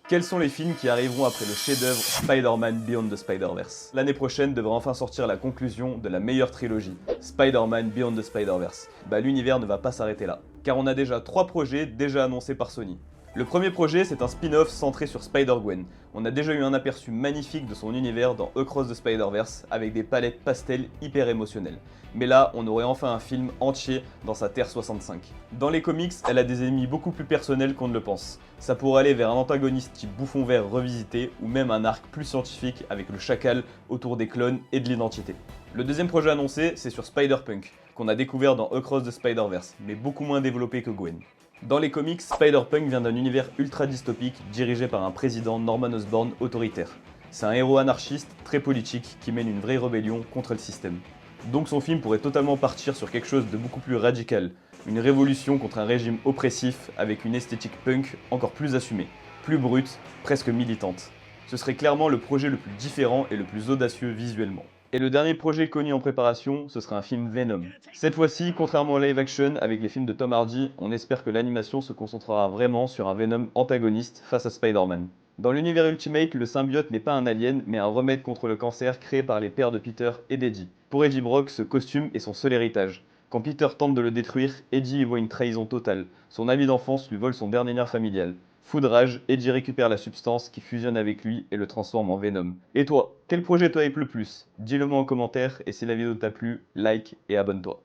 Quels sont les films qui arriveront après le chef-d'œuvre Spider-Man Beyond the Spider-Verse? L'année prochaine devrait enfin sortir la conclusion de la meilleure trilogie, Spider-Man Beyond the Spider-Verse. L'univers ne va pas s'arrêter là, car on a déjà 3 projets déjà annoncés par Sony. Le premier projet, c'est un spin-off centré sur Spider-Gwen. On a déjà eu un aperçu magnifique de son univers dans Across the Spider-Verse avec des palettes pastel hyper émotionnelles. Mais là, on aurait enfin un film entier dans sa Terre 65. Dans les comics, elle a des ennemis beaucoup plus personnels qu'on ne le pense. Ça pourrait aller vers un antagoniste type Bouffon Vert revisité ou même un arc plus scientifique avec le chacal autour des clones et de l'identité. Le deuxième projet annoncé, c'est sur Spider-Punk, qu'on a découvert dans Across the Spider-Verse, mais beaucoup moins développé que Gwen. Dans les comics, Spider-Punk vient d'un univers ultra dystopique dirigé par un président Norman Osborn autoritaire. C'est un héros anarchiste très politique qui mène une vraie rébellion contre le système. Donc son film pourrait totalement partir sur quelque chose de beaucoup plus radical, une révolution contre un régime oppressif avec une esthétique punk encore plus assumée, plus brute, presque militante. Ce serait clairement le projet le plus différent et le plus audacieux visuellement. Et le dernier projet connu en préparation, ce sera un film Venom. Cette fois-ci, contrairement au live action avec les films de Tom Hardy, on espère que l'animation se concentrera vraiment sur un Venom antagoniste face à Spider-Man. Dans l'univers Ultimate, le symbiote n'est pas un alien, mais un remède contre le cancer créé par les pères de Peter et d'Eddie. Pour Eddie Brock, ce costume est son seul héritage. Quand Peter tente de le détruire, Eddie y voit une trahison totale. Son ami d'enfance lui vole son dernier lien familial. Fou de rage, Eddie récupère la substance qui fusionne avec lui et le transforme en Venom. Et toi, quel projet te hype le plus? Dis-le moi en commentaire et si la vidéo t'a plu, like et abonne-toi.